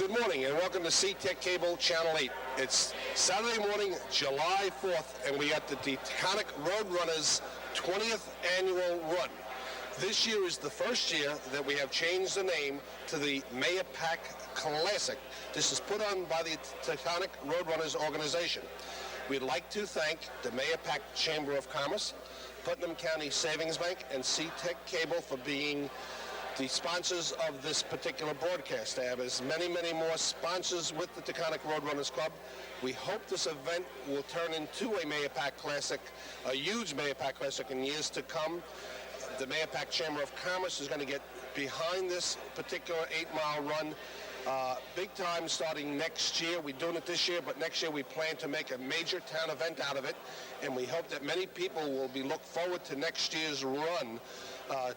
Good morning and welcome to C-Tech Cable Channel 8. It's Saturday morning, July 4th, and we got the Deconic Roadrunners 20th Annual Run. This year is the first year that we have changed the name to the Mahopac Classic. This is put on by the Deconic Roadrunners organization. We'd like to thank the Mahopac Chamber of Commerce, Putnam County Savings Bank, and C-Tech Cable for being the sponsors of this particular broadcast. They have as many more sponsors with the Deconic Roadrunners Club. We hope this event will turn into a Mahopac Classic, a huge Mahopac Classic in years to come. The Mahopac Chamber of Commerce is going to get behind this particular 8-mile run big time starting next year. We're doing it this year, but next year we plan to make a major town event out of it, and we hope that many people will look forward to next year's run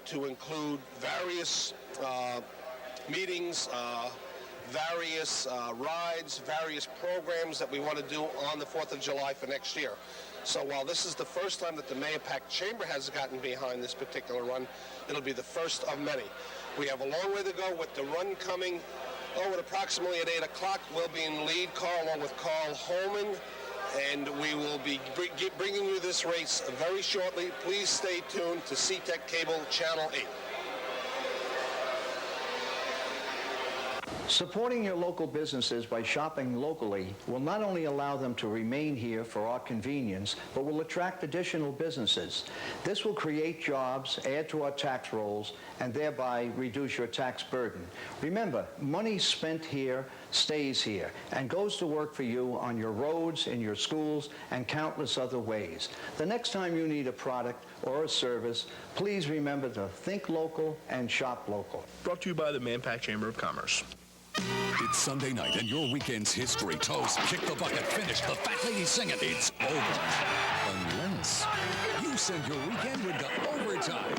to include various meetings, various rides, various programs that we want to do on the 4th of July for next year. So while this is the first time that the Mahopac Chamber has gotten behind this particular run, it'll be the first of many. We have a long way to go with the run coming at approximately at 8 o'clock. We'll be in lead car along with Carl Holman, and we will be bringing you this race very shortly. Please stay tuned to C-Tech Cable Channel 8. Supporting your local businesses by shopping locally will not only allow them to remain here for our convenience, but will attract additional businesses. This will create jobs, add to our tax rolls, and thereby reduce your tax burden. Remember, money spent here stays here and goes to work for you on your roads, in your schools, and countless other ways. The next time you need a product or a service, please remember to think local and shop local. Brought to you by the Mahopac Chamber of Commerce. It's Sunday night and your weekend's history. Toast, kick the bucket, finish. The fat lady singing. It's over. Unless you send your weekend into overtime.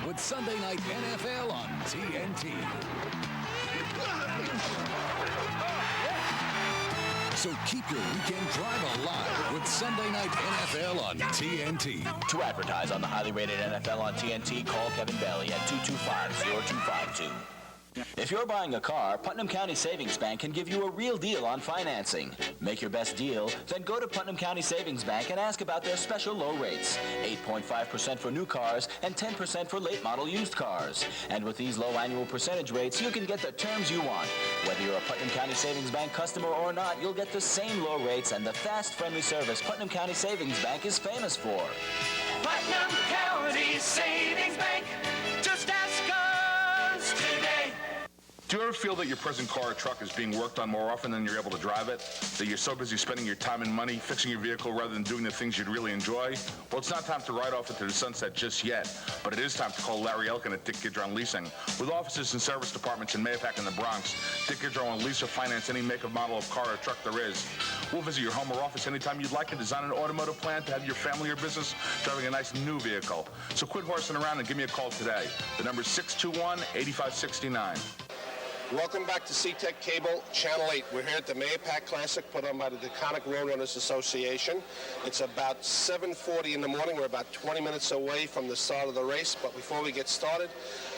With Sunday Night NFL on TNT. So keep your weekend drive alive with Sunday Night NFL on TNT. To advertise on the highly rated NFL on TNT, call Kevin Bailey at 225-0252. If you're buying a car, Putnam County Savings Bank can give you a real deal on financing. Make your best deal, then go to Putnam County Savings Bank and ask about their special low rates. 8.5% for new cars and 10% for late model used cars. And with these low annual percentage rates, you can get the terms you want. Whether you're a Putnam County Savings Bank customer or not, you'll get the same low rates and the fast, friendly service Putnam County Savings Bank is famous for. Putnam County Savings Bank. Just ask us today. Do you ever feel that your present car or truck is being worked on more often than you're able to drive it? That you're so busy spending your time and money fixing your vehicle rather than doing the things you'd really enjoy? Well, it's not time to ride off into the sunset just yet, but it is time to call Larry Elkin at Dick Gidron Leasing. With offices and service departments in Mahopac and the Bronx, Dick Gidron will lease or finance any make or model of car or truck there is. We'll visit your home or office anytime you'd like and design an automotive plan to have your family or business driving a nice new vehicle. So quit horsing around and give me a call today. The number is 621-8569. Welcome back to C-Tech Cable Channel 8. We're here at the Mahopac Classic put on by the Deconic Roadrunners Association. It's about 7:40 in the morning. We're about 20 minutes away from the start of the race. But before we get started,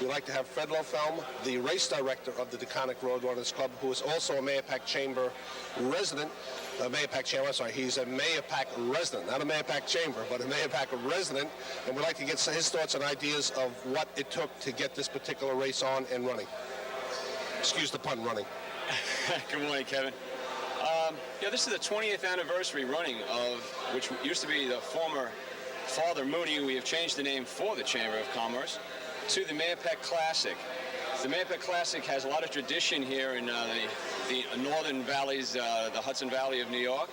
we'd like to have Fred Lofelm, the race director of the Deconic Roadrunners Club, who is also a Mahopac Chamber resident. He's a Mahopac resident, not a Mahopac Chamber, but a Mahopac resident. And we'd like to get his thoughts and ideas of what it took to get this particular race on and running. Excuse the pun, running. Good morning, Kevin. This is the 20th anniversary running of, which used to be the former Father Mooney. We have changed the name for the Chamber of Commerce to the Mahopac Classic. The Mahopac Classic has a lot of tradition here in the northern valleys, the Hudson Valley of New York.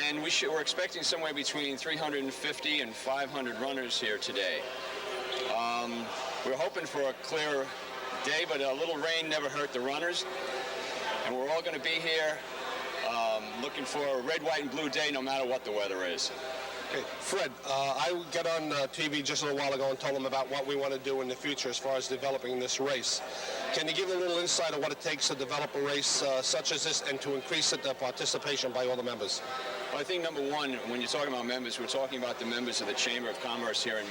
And we're expecting somewhere between 350 and 500 runners here today. We're hoping for a clear day, but a little rain never hurt the runners, and we're all going to be here looking for a red, white, and blue day no matter what the weather is. Okay, Fred, I got on TV just a little while ago and told them about what we want to do in the future as far as developing this race. Can you give a little insight of what it takes to develop a race such as this and to increase the participation by all the members? Well, I think number one, when you're talking about members, we're talking about the members of the Chamber of Commerce here in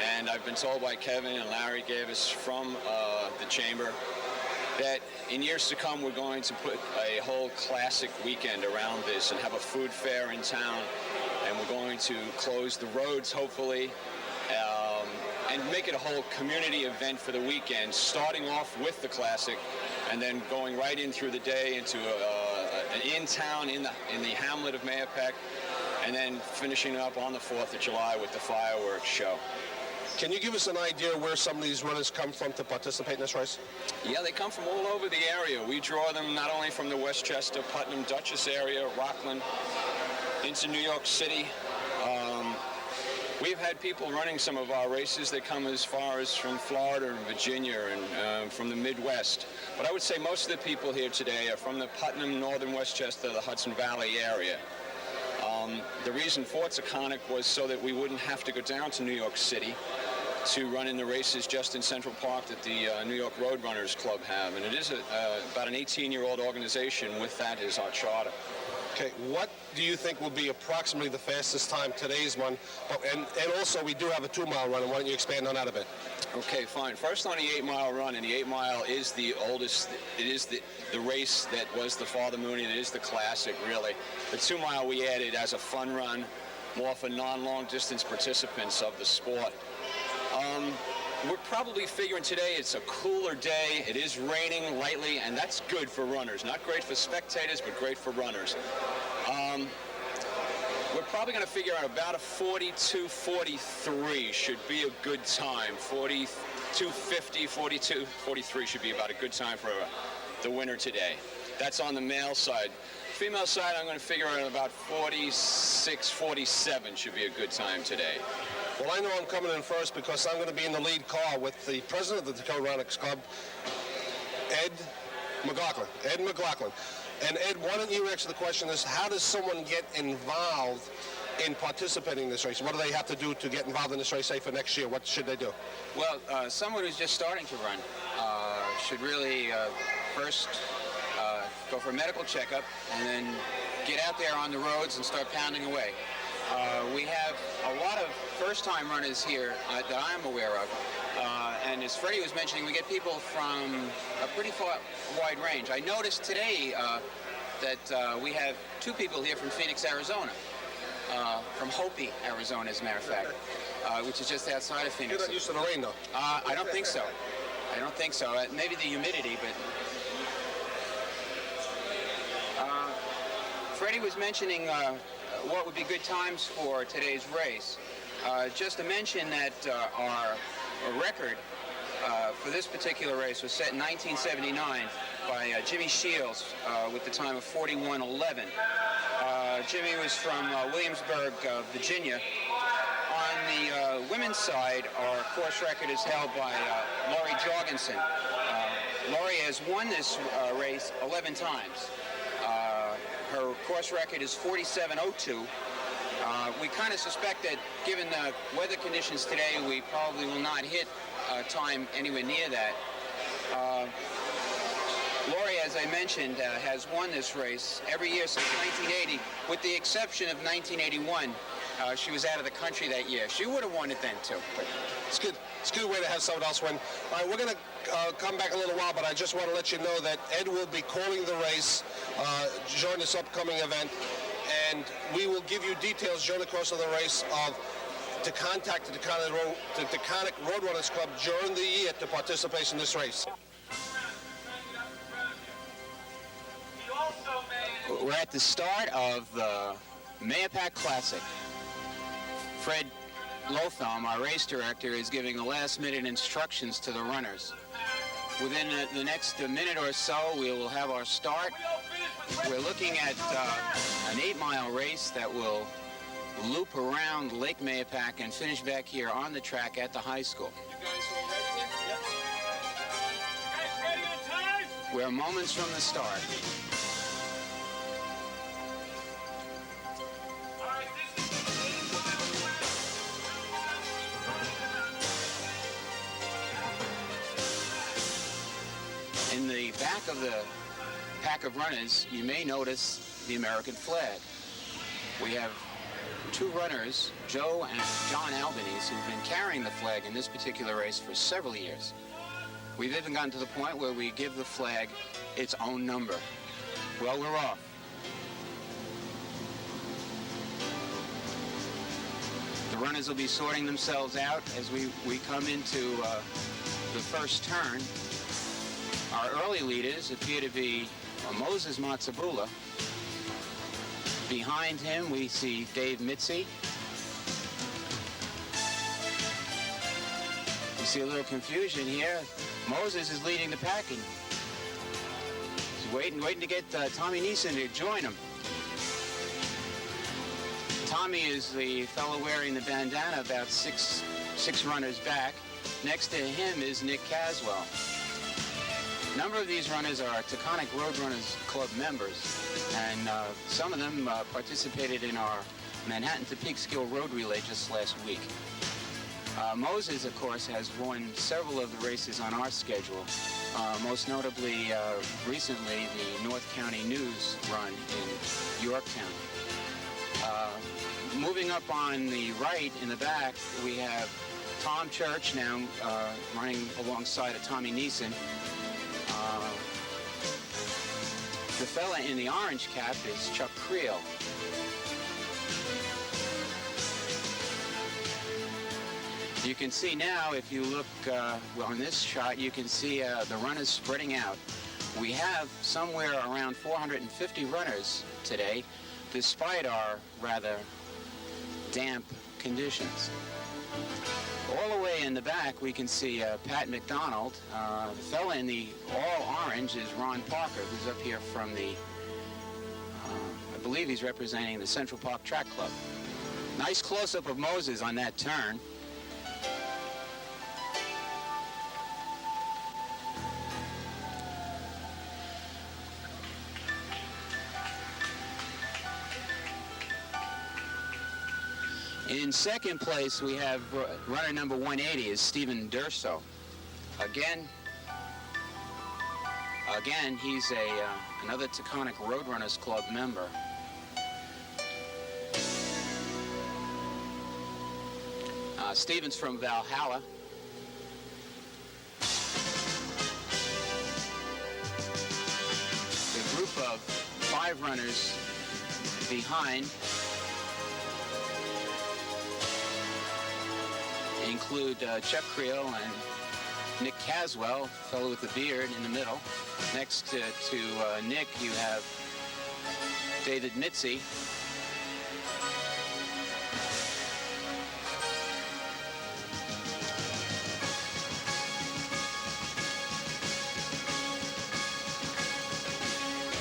And I've been told by Kevin and Larry gave us from the Chamber that in years to come we're going to put a whole classic weekend around this and have a food fair in town, and we're going to close the roads hopefully, and make it a whole community event for the weekend, starting off with the classic and then going right in through the day into in town in the hamlet of Mahopac, and then finishing up on the 4th of July with the fireworks show. Can you give us an idea where some of these runners come from to participate in this race? Yeah, they come from all over the area. We draw them not only from the Westchester, Putnam, Dutchess area, Rockland, into New York City. We've had people running some of our races that come as far as from Florida and Virginia and from the Midwest. But I would say most of the people here today are from the Putnam, Northern Westchester, the Hudson Valley area. The reason for Taconic was so that we wouldn't have to go down to New York City to run in the races just in Central Park that the New York Road Runners Club have. And it is about an 18-year-old organization with that as our charter. Okay, what do you think will be approximately the fastest time today's one? Oh, and also, we do have a 2-mile run, and why don't you expand on that a bit? Okay, fine. First on the 8-mile run, and the 8-mile is the oldest. It is the race that was the Father Mooney. It is the classic, really. The 2-mile we added as a fun run, more for non-long distance participants of the sport. We're probably figuring today it's a cooler day. It is raining lightly, and that's good for runners. Not great for spectators, but great for runners. We're probably going to figure out about a 42:43 should be a good time. 42:50, 42:43 should be about a good time for the winner today. That's on the male side. Female side, I'm going to figure out about 46:47 should be a good time today. Well, I know I'm coming in first because I'm going to be in the lead car with the president of the Dakota Runners Club, Ed McLaughlin. And Ed, why don't you answer the question is, how does someone get involved in participating in this race? What do they have to do to get involved in this race, say, for next year? What should they do? Well, someone who's just starting to run should really first go for a medical checkup and then get out there on the roads and start pounding away. We have a lot of first-time runners here that I'm aware of. And as Freddie was mentioning, we get people from a pretty wide range. I noticed today that we have 2 people here from Phoenix, Arizona. From Hopi, Arizona, as a matter of fact, which is just outside of Phoenix. You're not used to the rain, though. I don't think so. I don't think so. Maybe the humidity, but... Freddie was mentioning what would be good times for today's race. Just to mention that our record for this particular race was set in 1979 by Jimmy Shields with the time of 41:11. Jimmy was from Williamsburg, Virginia. On the women's side, our course record is held by Laurie Jorgensen. Laurie has won this race 11 times. Her course record is 47:02. We kind of suspect that given the weather conditions today, we probably will not hit time anywhere near that. Laurie, as I mentioned, has won this race every year since 1980, with the exception of 1981. She was out of the country that year. She would have won it then, too. But It's good. It's a good way to have someone else win. All right, we're going to come back a little while, but I just want to let you know that Ed will be calling the race during this upcoming event, and we will give you details during the course of the race to contact the Taconic Road Runners Club during the year to participate in this race. we're at the start of the Mahopac Classic. Fred Lotham, our race director, is giving the last-minute instructions to the runners. Within the next minute or so, we will have our start. We're looking at an 8-mile race that will loop around Lake Mahopac and finish back here on the track at the high school. You guys all ready here? Yep. Guys ready on time? We're moments from the start. All right, this is the 8-mile race. In the back of the pack of runners, you may notice the American flag. We have two runners, Joe and John Albanese, who've been carrying the flag in this particular race for several years. We've even gotten to the point where we give the flag its own number. Well, we're off. The runners will be sorting themselves out as we come into the first turn. Our early leaders appear to be Moses Matsabula. Behind him, we see Dave Mitzi. You see a little confusion here. Moses is leading the packing. He's waiting to get Tommy Neeson to join him. Tommy is the fellow wearing the bandana about six runners back. Next to him is Nick Caswell. A number of these runners are Taconic Roadrunners Club members, and some of them participated in our Manhattan to Peekskill Road Relay just last week. Moses, of course, has won several of the races on our schedule, most notably recently the North County News run in Yorktown. Moving up on the right in the back, we have Tom Church now running alongside of Tommy Neeson. The fella in the orange cap is Chuck Creel. You can see now, if you look on this shot, you can see the runners spreading out. We have somewhere around 450 runners today, despite our rather damp conditions. All the way in the back, we can see Pat McDonald. The fella in the all orange is Ron Parker, who's up here from the, I believe he's representing the Central Park Track Club. Nice close-up of Moses on that turn. In second place, we have runner number 180 is Stephen Durso. Again, he's another Taconic Roadrunners Club member. Stephen's from Valhalla. The group of 5 runners behind include Chuck Creel and Nick Caswell, fellow with the beard in the middle. Next to Nick, you have David Mitzi.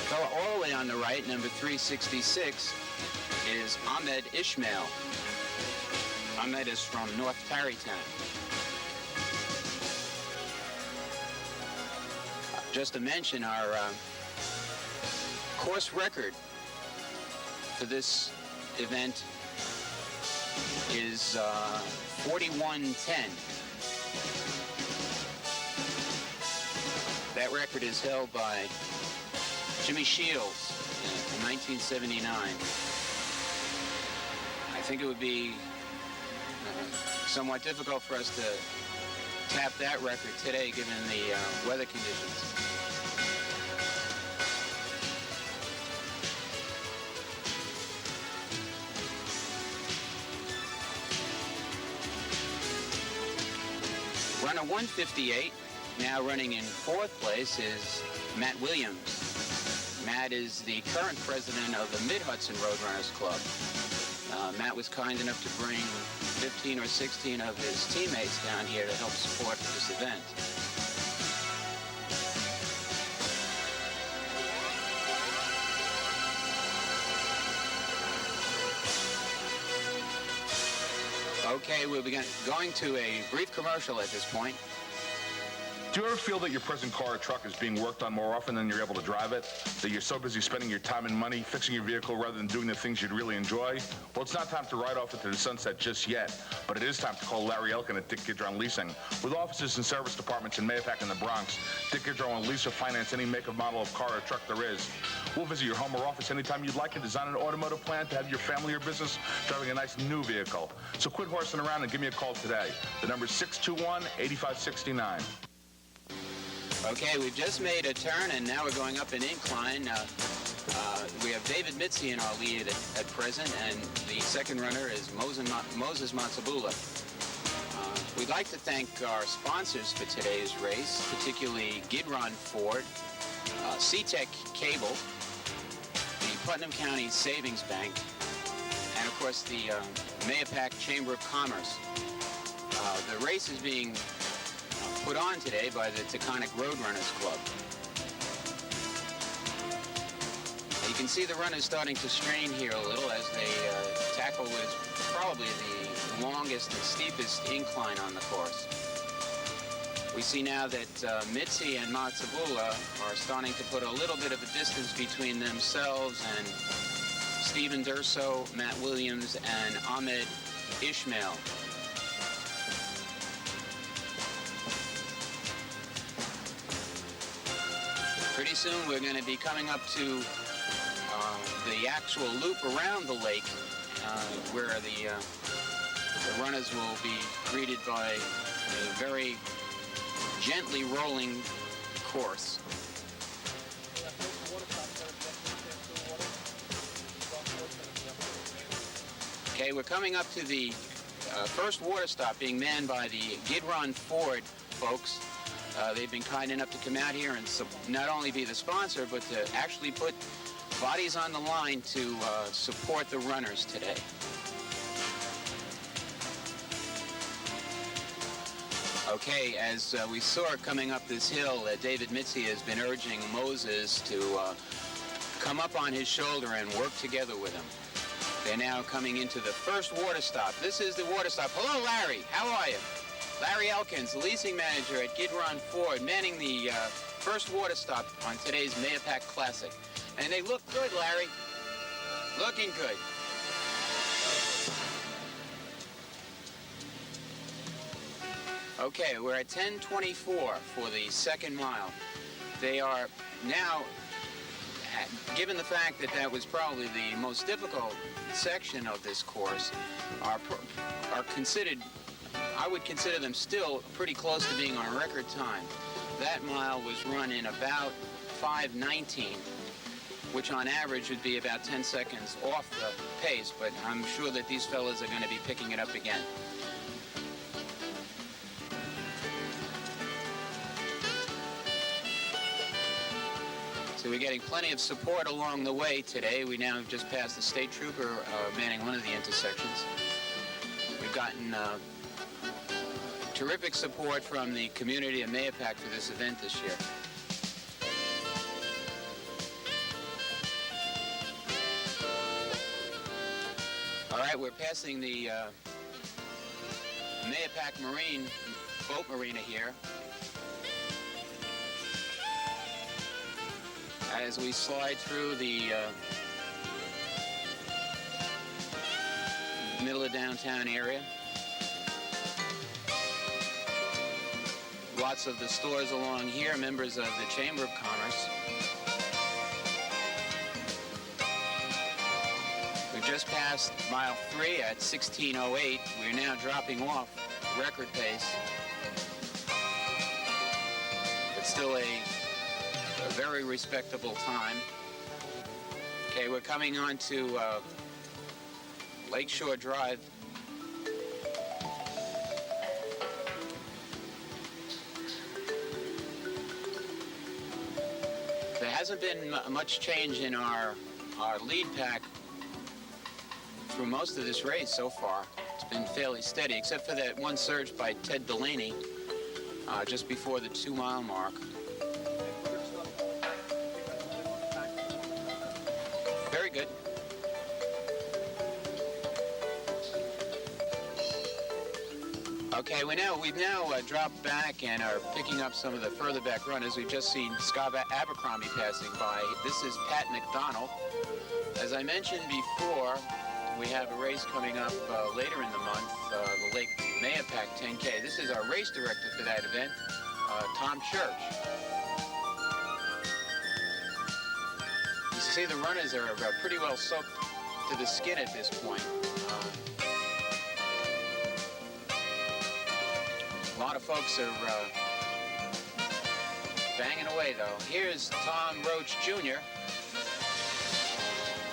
Fellow all the way on the right, number 366, is Ahmed Ishmael. Ahmed is from North Tarrytown. Just to mention, our course record for this event is 41:10. That record is held by Jimmy Shields in 1979. I think it would be somewhat difficult for us to tap that record today, given the weather conditions. Runner 158, now running in 4th place, is Matt Williams. Matt is the current president of the Mid-Hudson Roadrunners Club. Matt was kind enough to bring 15 or 16 of his teammates down here to help support this event. Okay, we'll be going to a brief commercial at this point. Do you ever feel that your present car or truck is being worked on more often than you're able to drive it? That you're so busy spending your time and money fixing your vehicle rather than doing the things you'd really enjoy? Well, it's not time to ride off into the sunset just yet, but it is time to call Larry Elkin at Dick Gidron Leasing. With offices and service departments in Mahopac and the Bronx, Dick Gidron will lease or finance any make or model of car or truck there is. We'll visit your home or office anytime you'd like and design an automotive plan to have your family or business driving a nice new vehicle. So quit horsing around and give me a call today. The number is 621-8569. Okay, we've just made a turn and now we're going up an incline. We have David Mitzi in our lead at present, and the second runner is Moses Matsabula. We'd like to thank our sponsors for today's race, particularly Gidron Ford, C-Tech Cable, the Putnam County Savings Bank, and of course the Mahopac Chamber of Commerce. The race is being put on today by the Taconic Roadrunners Club. You can see the runners starting to strain here a little as they tackle what is probably the longest and steepest incline on the course. We see now that Mitzi and Matsabula are starting to put a little bit of a distance between themselves and Stephen Durso, Matt Williams, and Ahmed Ishmael. Pretty soon we're going to be coming up to the actual loop around the lake where the runners will be greeted by a very gently rolling course. Okay, we're coming up to the first water stop being manned by the Gidron Ford folks. They've been kind enough to come out here and not only be the sponsor, but to actually put bodies on the line to support the runners today. Okay, as we saw coming up this hill, David Mitzi has been urging Moses to come up on his shoulder and work together with him. They're now coming into the first water stop. This is the water stop. Hello, Larry. How are you? Larry Elkins, the leasing manager at Gidron Ford, manning the first water stop on today's Mahopac Classic. And they look good, Larry. Looking good. Okay, we're at 10:24 for the second mile. They are now, given the fact that that was probably the most difficult section of this course, are considered, I would consider them still pretty close to being on record time. That mile was run in about 5:19. Which on average would be about 10 seconds off the pace, but I'm sure that these fellas are going to be picking it up again. So we're getting plenty of support along the way today. We now have just passed the state trooper manning one of the intersections. We've gotten terrific support from the community of Mahopac for this event this year. All right, we're passing the Mahopac Marine boat marina here. As we slide through the middle of downtown area. Lots of the stores along here, members of the Chamber of Commerce. We've just passed mile 3 at 16:08. We're now dropping off record pace. But still a very respectable time. Okay, we're coming on to Lakeshore Drive. There hasn't been much change in our lead pack through most of this race so far. It's been fairly steady, except for that one surge by Ted Delaney just before the 2-mile mark. Very good. Okay, we've now dropped back and are picking up some of the further back runners. We've just seen Scott Abercrombie passing by. This is Pat McDonald. As I mentioned before, we have a race coming up later in the month, the Lake Mahopac 10K. This is our race director for that event, Tom Church. You see the runners are pretty well soaked to the skin at this point. A lot of folks are banging away, though. Here's Tom Roach Jr.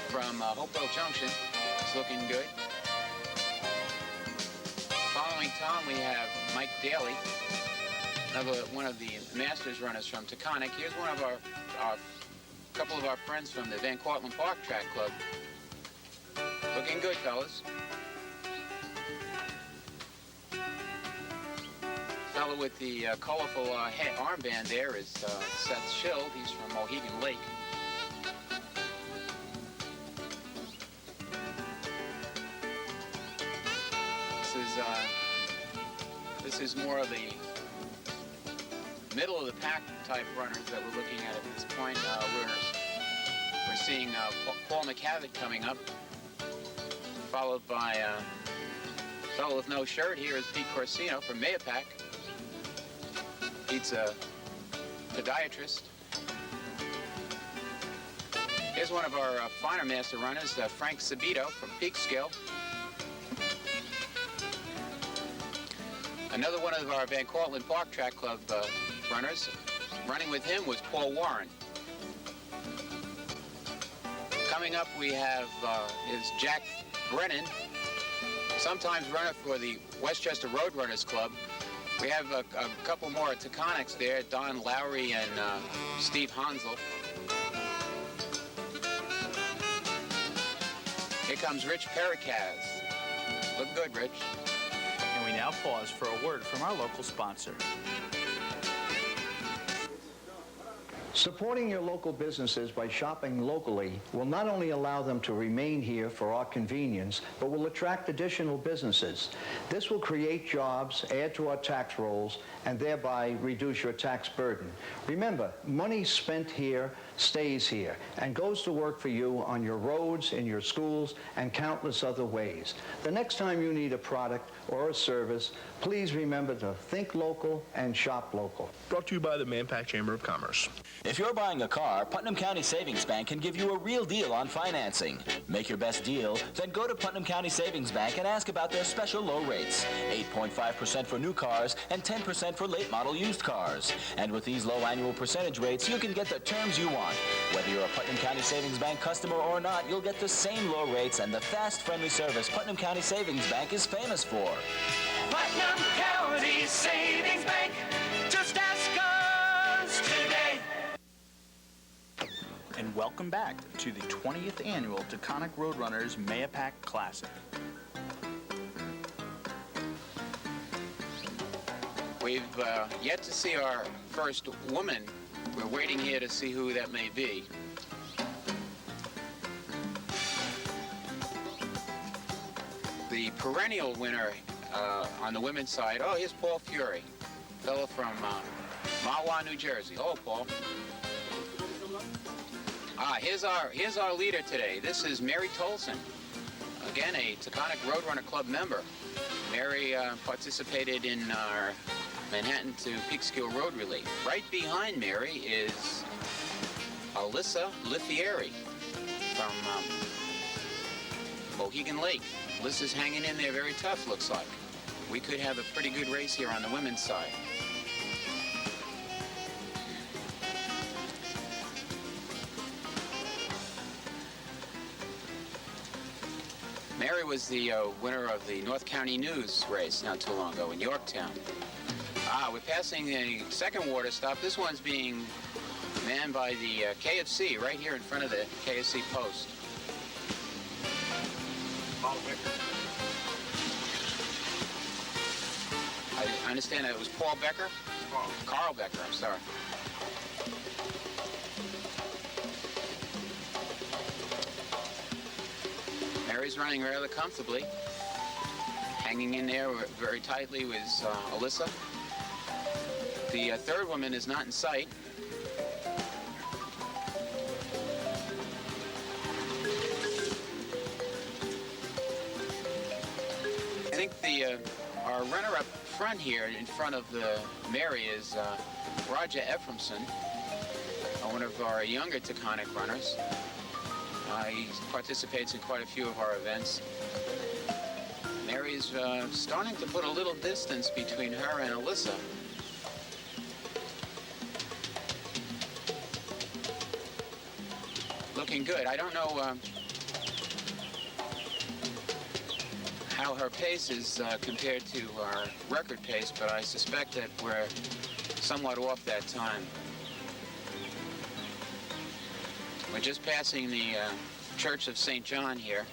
from Hopewell Junction. It's looking good. Following Tom, we have Mike Daly, one of the Masters runners from Taconic. Here's one of our couple of our friends from the Van Cortlandt Park Track Club. Looking good, fellas. Fellow with the colorful armband there is Seth Schild. He's from Mohegan Lake. This is more of the middle of the pack type runners that we're looking at this point. We're seeing Paul McCavitt coming up, followed by a fellow with no shirt. Here is Pete Corsino from Mahopac. Pete's a podiatrist. Here's one of our finer master runners, Frank Sabito from Peekskill. Another one of our Van Cortlandt Park Track Club runners. Running with him was Paul Warren. Coming up, we have is Jack Brennan, sometimes runner for the Westchester Road Runners Club. We have a couple more Taconics there, Don Lowry and Steve Hansel. Here comes Rich Pericaz. Look good, Rich. And we now pause for a word from our local sponsor. Supporting your local businesses by shopping locally will not only allow them to remain here for our convenience, but will attract additional businesses. This will create jobs, add to our tax rolls, and thereby reduce your tax burden. Remember, money spent here stays here and goes to work for you on your roads, in your schools, and countless other ways. The next time you need a product or a service, please remember to think local and shop local. Brought to you by the Mahopac Chamber of Commerce. If you're buying a car, Putnam County Savings Bank can give you a real deal on financing. Make your best deal, then go to Putnam County Savings Bank and ask about their special low rates. 8.5% for new cars and 10% for late model used cars. And with these low annual percentage rates, you can get the terms you want. Whether you're a Putnam County Savings Bank customer or not, you'll get the same low rates and the fast, friendly service Putnam County Savings Bank is famous for. Putnam County Savings Bank. Just ask us today. And welcome back to the 20th annual Taconic Roadrunners Mahopac Classic. We've yet to see our first woman. We're waiting here to see who that may be. The perennial winner on the women's side, oh, here's Paul Fury, fellow from Mahwah, New Jersey. Oh, Paul. Here's our leader today. This is Mary Tolson, again a Taconic Roadrunner Club member. Mary participated in our Manhattan to Peekskill Road Relay. Right behind Mary is Alyssa Lifieri from Mohegan Lake. Alyssa's hanging in there very tough, looks like. We could have a pretty good race here on the women's side. Mary was the winner of the North County News race not too long ago in Yorktown. We're passing the second water stop. This one's being manned by the KFC right here in front of the KFC post. I understand that it was Paul Becker? Carl Becker, I'm sorry. Mary's running rather comfortably. Hanging in there very tightly was Alyssa. The third woman is not in sight. I think our runner up front here in front of the Mary is Roger Ephraimson, one of our younger Taconic runners. He participates in quite a few of our events. Mary's starting to put a little distance between her and Alyssa. looking good. I don't know how her pace is compared to our record pace, but I suspect that we're somewhat off that time. We're just passing the Church of St. John here.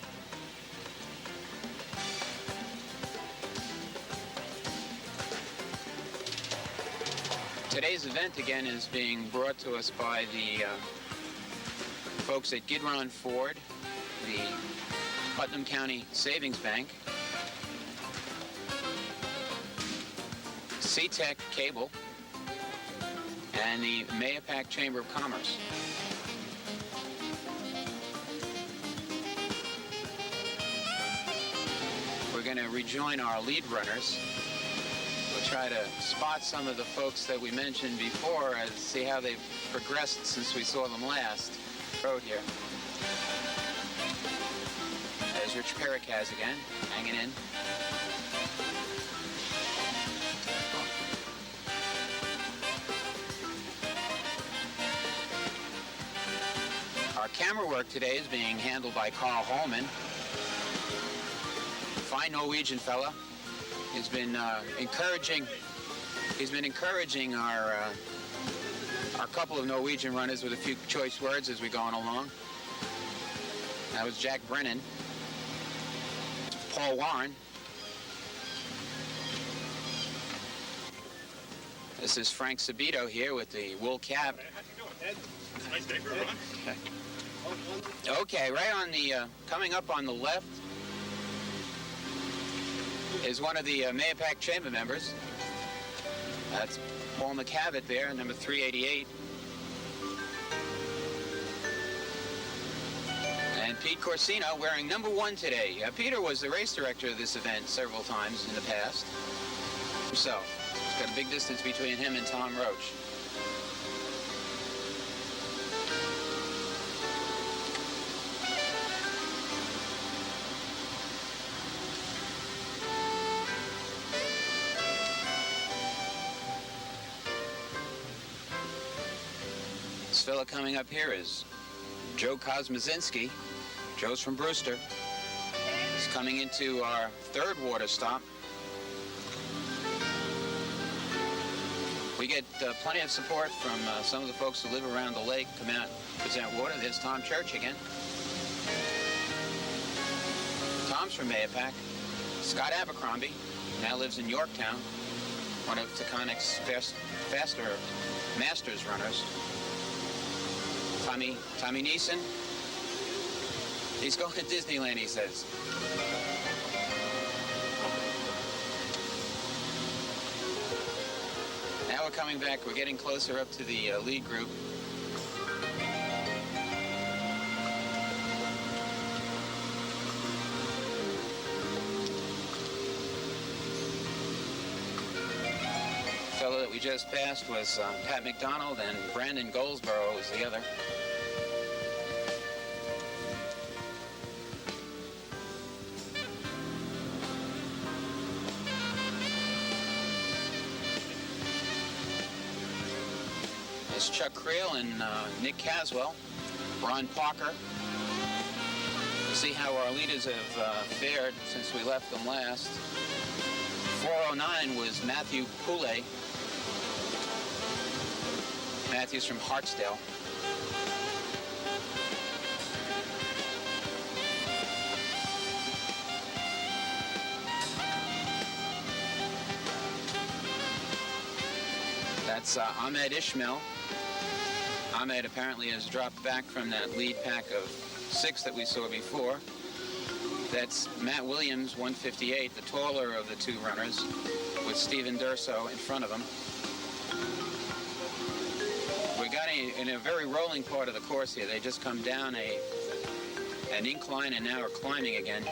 Today's event again is being brought to us by the folks at Gidron Ford, the Putnam County Savings Bank, C-Tech Cable, and the Mahopac Chamber of Commerce. We're going to rejoin our lead runners. We'll try to spot some of the folks that we mentioned before and see how they've progressed since we saw them last. Road here. There's Rich Pericaz again, hanging in. Our camera work today is being handled by Carl Holman. Fine Norwegian fella. He's been encouraging our couple of Norwegian runners with a few choice words as we're going along. That was Jack Brennan. Paul Warren. This is Frank Sabito here with the wool cap. It's a nice day for a run. Okay, right on the, coming up on the left is one of the Mahopac Chamber members. That's Paul McCavitt there, number 388. And Pete Corsino wearing number 1 today. Peter was the race director of this event several times in the past himself. He's got a big distance between him and Tom Roach. This fella coming up here is Joe Kosmazinski. Joe's from Brewster. He's coming into our 3rd water stop. We get plenty of support from some of the folks who live around the lake, come out, present water. There's Tom Church again. Tom's from Mahopac. Scott Abercrombie now lives in Yorktown, one of Taconix's faster Masters runners. Tommy Neeson. He's going to Disneyland, he says. Now we're coming back. We're getting closer up to the lead group. The fellow that we just passed was Pat McDonald, and Brandon Goldsboro was the other. It's Chuck Creel and Nick Caswell, Ron Parker. We'll see how our leaders have fared since we left them last. 409 was Matthew Poulet. Matthew's from Hartsdale. That's Ahmed Ishmael. Ahmed apparently has dropped back from that lead pack of 6 that we saw before. That's Matt Williams, 158, the taller of the 2 runners, with Stephen Durso in front of him. We got in a very rolling part of the course here. They just come down an incline and now are climbing again.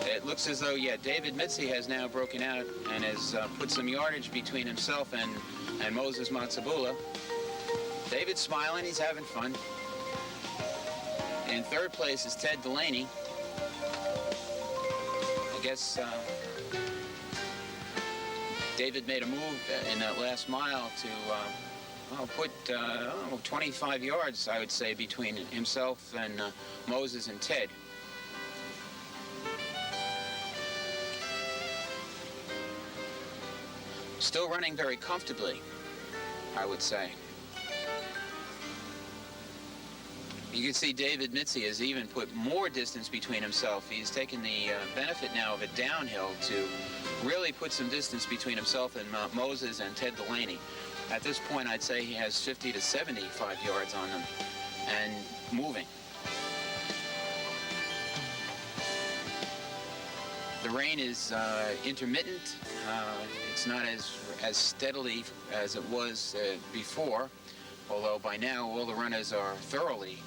It looks as though, yeah, David Mitzi has now broken out and has put some yardage between himself and Moses Matsubula. David's smiling, he's having fun. In 3rd place is Ted Delaney. I guess David made a move in that last mile to put 25 yards, I would say, between himself and Moses and Ted. Still running very comfortably, I would say. You can see David Mitzi has even put more distance between himself. He's taken the benefit now of a downhill to really put some distance between himself and Moses and Ted Delaney. At this point, I'd say he has 50 to 75 yards on them and moving. The rain is intermittent. It's not as steadily as it was before, although by now all the runners are thoroughly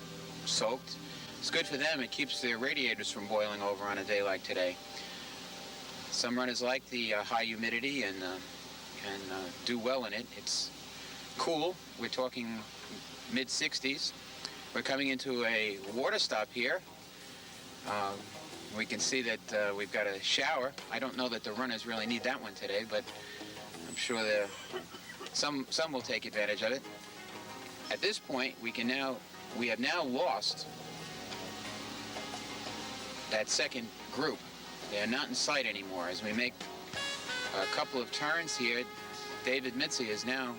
soaked. It's good for them. It keeps their radiators from boiling over on a day like today. Some runners like the high humidity and do well in it. It's cool. We're talking mid-60s. We're coming into a water stop here. We can see that we've got a shower. I don't know that the runners really need that one today, but I'm sure some will take advantage of it. At this point, we have now lost that second group. They are not in sight anymore. As we make a couple of turns here, David Mitzi has now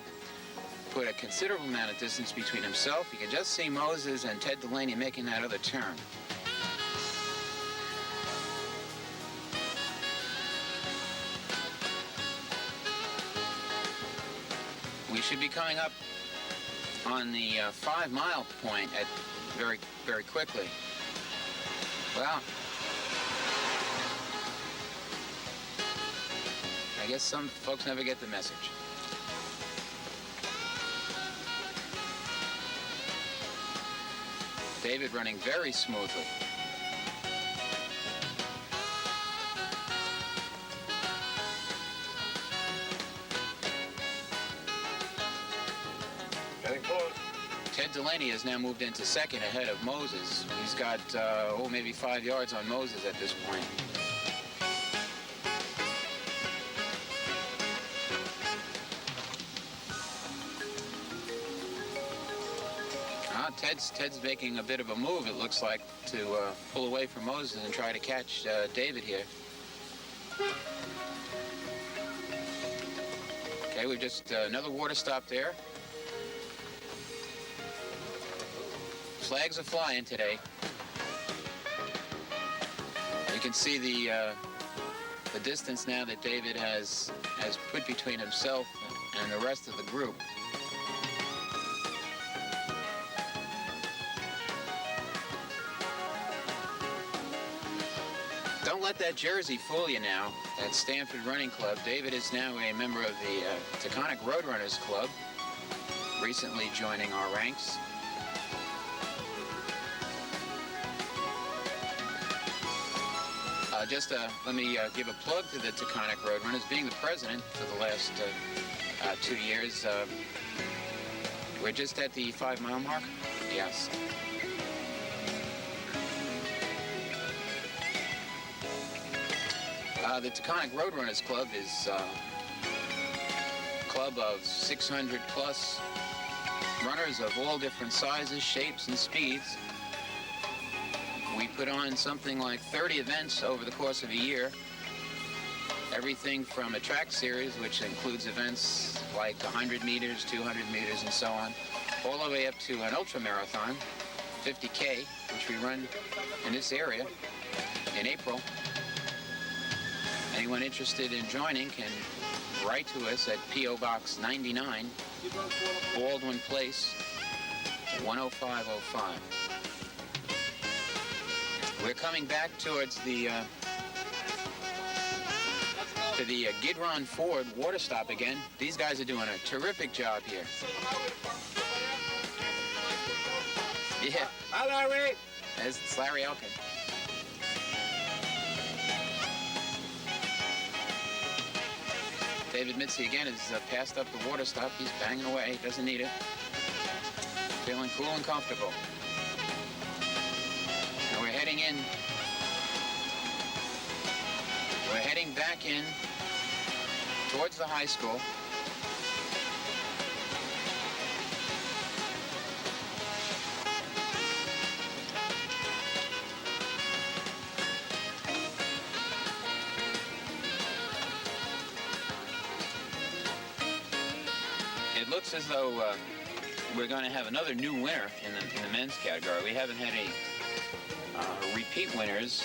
put a considerable amount of distance between himself. You can just see Moses and Ted Delaney making that other turn. We should be coming up on the 5-mile point at very, very quickly. Well, I guess some folks never get the message. David running very smoothly. Getting close. Ted Delaney has now moved into second ahead of Moses. He's got, maybe 5 yards on Moses at this point. Ted's making a bit of a move, it looks like, to pull away from Moses and try to catch David here. Okay, we've just another water stop there. Flags are flying today. You can see the distance now that David has put between himself and the rest of the group. Don't let that jersey fool you now. That Stanford Running Club. David is now a member of the Taconic Roadrunners Club, recently joining our ranks. Let me give a plug to the Taconic Roadrunners. Being the president for the last 2 years, we're just at the 5-mile mark. Yes. The Taconic Roadrunners Club is a club of 600 plus runners of all different sizes, shapes, and speeds. We put on something like 30 events over the course of a year. Everything from a track series, which includes events like 100 meters, 200 meters, and so on, all the way up to an ultra marathon, 50K, which we run in this area in April. Anyone interested in joining can write to us at P.O. Box 99, Baldwin Place, 10505. We're coming back towards the Gidron Ford water stop again. These guys are doing a terrific job here. Yeah. Hi, Larry. It's Larry Elkin. David Mitzi again has passed up the water stop. He's banging away. Doesn't need it. Feeling cool and comfortable. And we're heading in. We're heading back in towards the high school. it looks as though we're going to have another new winner in the men's category. We haven't had any repeat winners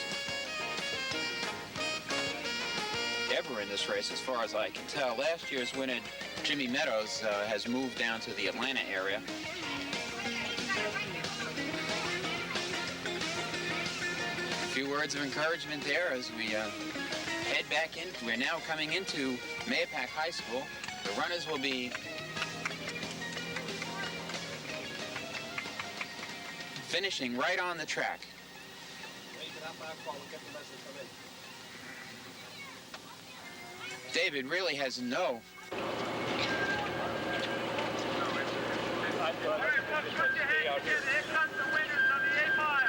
ever in this race, as far as I can tell. Last year's winner, Jimmy Meadows, has moved down to the Atlanta area. A few words of encouragement there as we head back in. We're now coming into Mahopac High School. The runners will be finishing right on the track. David really has no.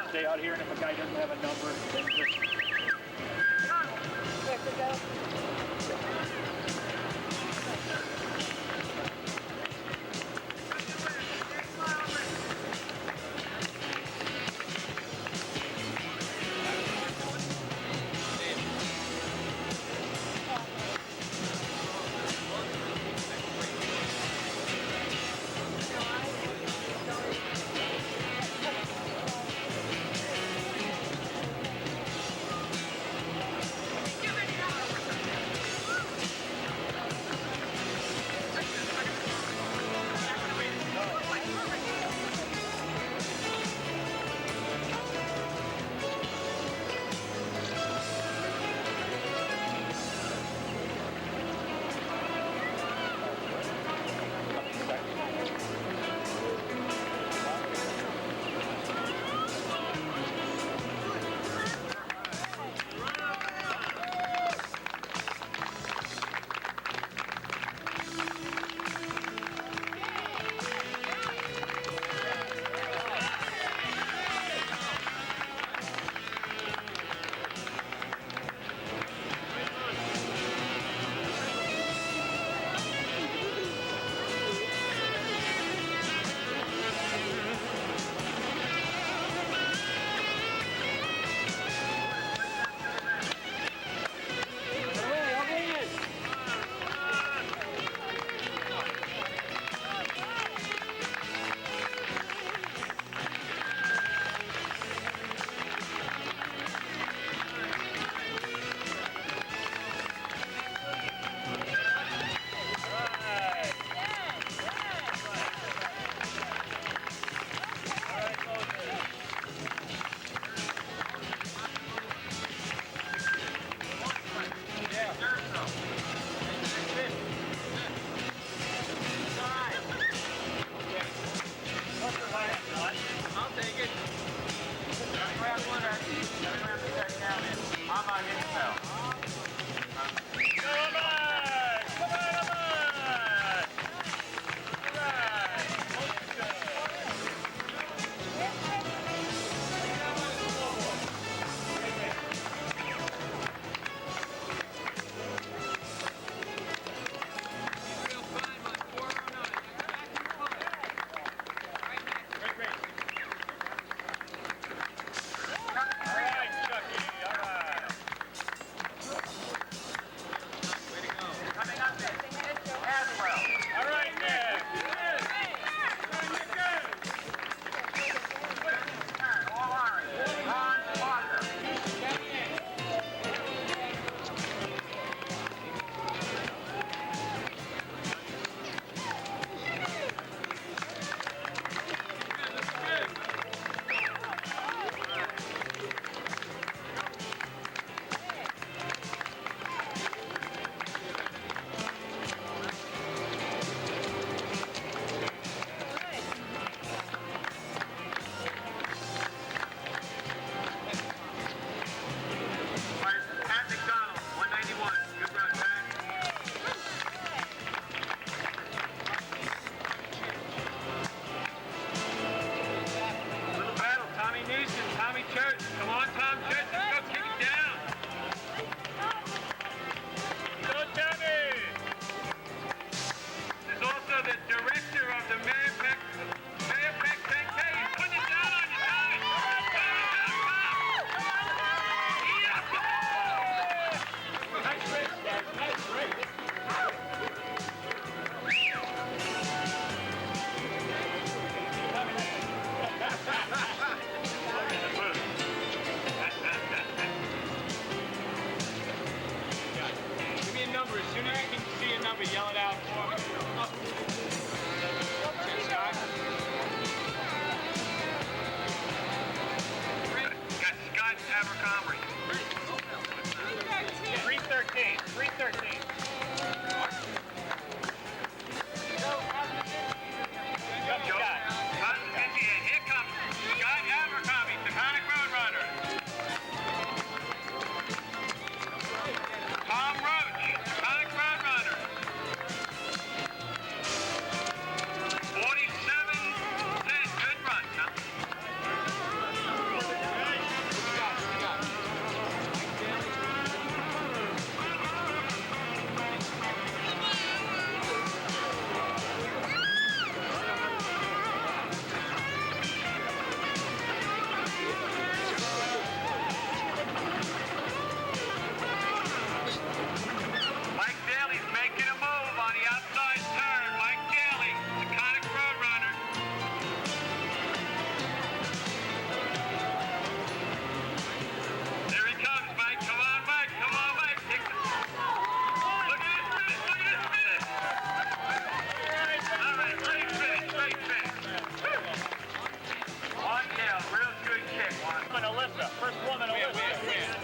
Stay out here, and if a guy doesn't have a number, then just... Toby, yell it out for me. Scott. Got Scott Abercrombie. 313. 313. Here comes Scott Abercrombie, Taconic Roadrunner. Tom Roach, Taconic Roadrunner. 47-10, good run, Tom. Mike Daly's making a move on the outside turn. Mike Daly, Taconic Roadrunner. There he comes, Mike. Come on, Mike. Come on, Mike. Look at this finish. Look at this finish. All right, great finish. Great finish. One tail, real good kick. One. Alyssa, first woman, Alyssa.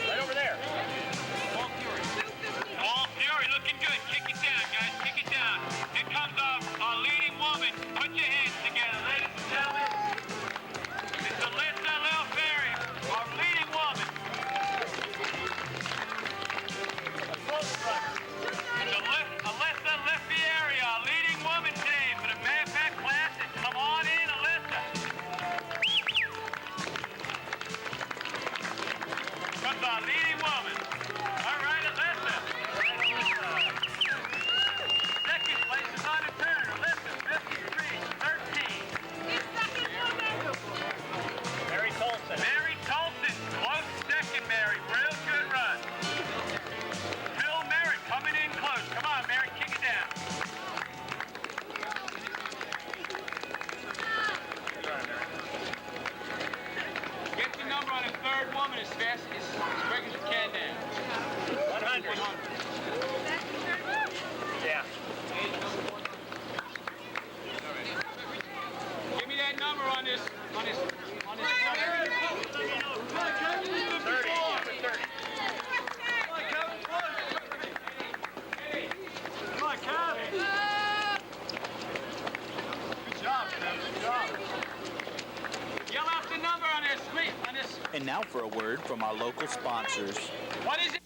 Right over there. Paul Fury looking good. Kick it down, guys. Kick it down. Here comes our leading woman. Put your hands together, ladies and gentlemen. It's Alyssa Lil Ferry, our leading woman. It's Alyssa Lifieri, our leading woman today for the Mahopac Classic. Come on in, Alyssa. Comes our leading woman. All right, Alyssa. Second place is on the turn. Alyssa, 53-13. Mary Tolson. Mary Tolson, close second, Mary. Real good run. Phil Merritt coming in close. Come on, Mary, kick it down. Get the number on the third woman as fast as quick as you can now. 100. Yeah. Give me that number on this. 30. Come on, Kevin. Good job, Kevin. Good job. Yell out the number on this, sweet. On this. And now for a word from our local sponsors. What is it?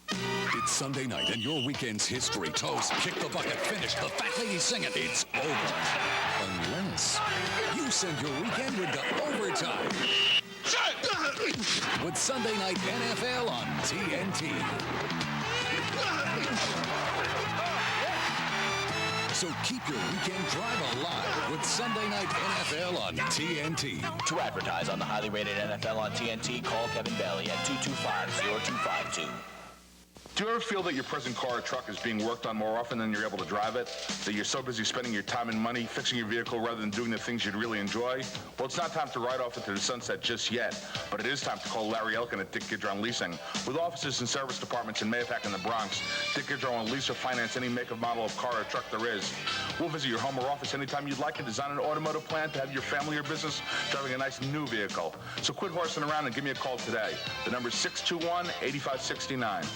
It's Sunday night and your weekend's history toast, kick the bucket, finish, the fat lady singing, it's over. Unless you send your weekend with the overtime. With Sunday Night NFL on TNT. So keep your weekend drive alive with Sunday Night NFL on TNT. To advertise on the highly rated NFL on TNT, call Kevin Bailey at 225-0252. Do you ever feel that your present car or truck is being worked on more often than you're able to drive it? That you're so busy spending your time and money fixing your vehicle rather than doing the things you'd really enjoy? Well, it's not time to ride off into the sunset just yet, but it is time to call Larry Elkin at Dick Gidron Leasing. With offices and service departments in Mahopac and the Bronx, Dick Gidron will lease or finance any make of model of car or truck there is. We'll visit your home or office anytime you'd like and design an automotive plan to have your family or business driving a nice new vehicle. So quit horsing around and give me a call today. The number is 621-8569.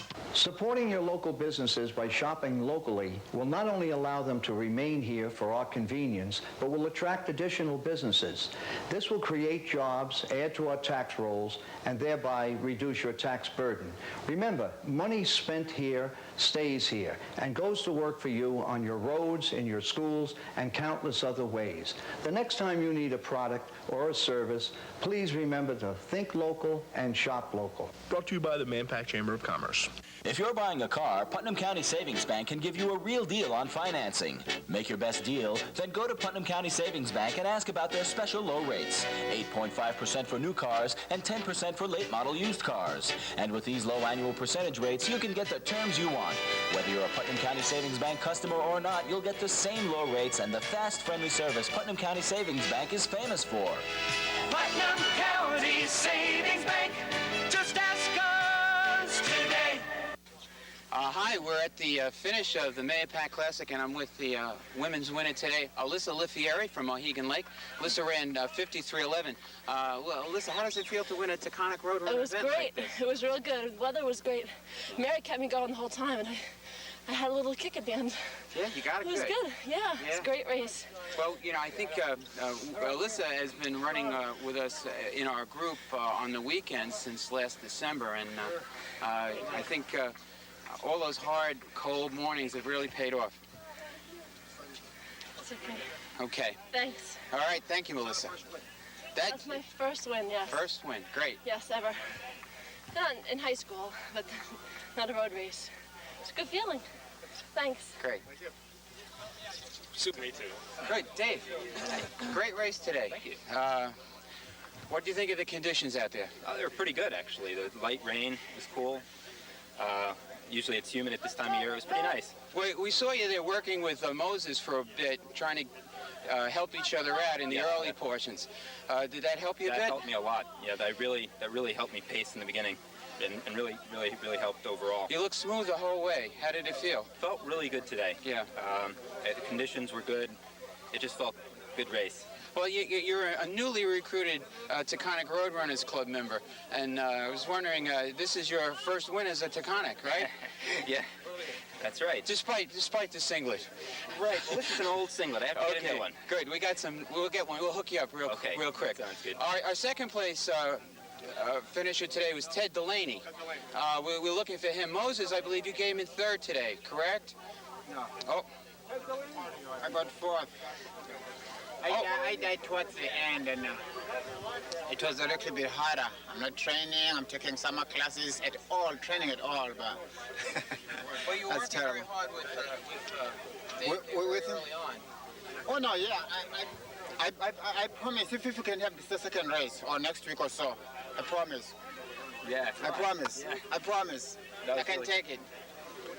Supporting your local businesses by shopping locally will not only allow them to remain here for our convenience, but will attract additional businesses. This will create jobs, add to our tax rolls, and thereby reduce your tax burden. Remember, money spent here stays here and goes to work for you on your roads, in your schools, and countless other ways. The next time you need a product or a service, please remember to think local and shop local. Brought to you by the Mahopac Chamber of Commerce. If you're buying a car, Putnam County Savings Bank can give you a real deal on financing. Make your best deal, then go to Putnam County Savings Bank and ask about their special low rates. 8.5% for new cars and 10% for late model used cars. And with these low annual percentage rates, you can get the terms you want. Whether you're a Putnam County Savings Bank customer or not, you'll get the same low rates and the fast, friendly service Putnam County Savings Bank is famous for. Putnam County Savings Bank. Just ask us today. Hi, we're at the finish of the Mahopac Classic, and I'm with the women's winner today, Alyssa Lifieri from Mohegan Lake. Alyssa ran 53:11. Well, Alyssa, how does it feel to win a Taconic Road Runner event? It was great. Like this? It was real good. The weather was great. Mary kept me going the whole time, and I had a little kick at the end. Yeah, you got it. It was good. Yeah, it's a great race. Well, you know, I think Alyssa has been running with us in our group on the weekends since last December, and I think all those hard, cold mornings have really paid off. It's okay. Okay. Thanks. All right, thank you, Melissa. That's my first win, yes. First win, great. Yes, ever. Not in high school, but not a road race. It's a good feeling. Thanks. Great. Super. Me too. Good, Dave. Great race today. Thank you. What do you think of the conditions out there? They were pretty good, actually. The light rain was cool. Usually it's humid at this time of year. It was pretty nice. We saw you there working with Moses for a bit, trying to help each other out in the early portions. Did that help you a bit? That helped me a lot. Yeah, that really helped me pace in the beginning, and really helped overall. You looked smooth the whole way. How did it feel? Felt really good today. Yeah. The conditions were good. It just felt good race. Well, you're a newly recruited Taconic Road Runners Club member, and I was wondering, this is your first win as a Taconic, right? Yeah, that's right. Despite the singlet. Right. Well, this is an old singlet. I have to get a new one. Good. We got some. We'll get one. We'll hook you up real quick. Sounds good. Our second place finisher today was Ted Delaney. We're looking for him. Moses, I believe you gave him in third today, correct? No. Oh. I got fourth. I died towards the end, and it was a little bit harder. I'm not training. I'm taking summer classes at all, training at all, but well, you that's working very terrible. hard with him With him? early on. Oh no, yeah. I promise if you can have the second race or next week or so, I promise. Yeah. I promise. Yeah. I promise. I can take it.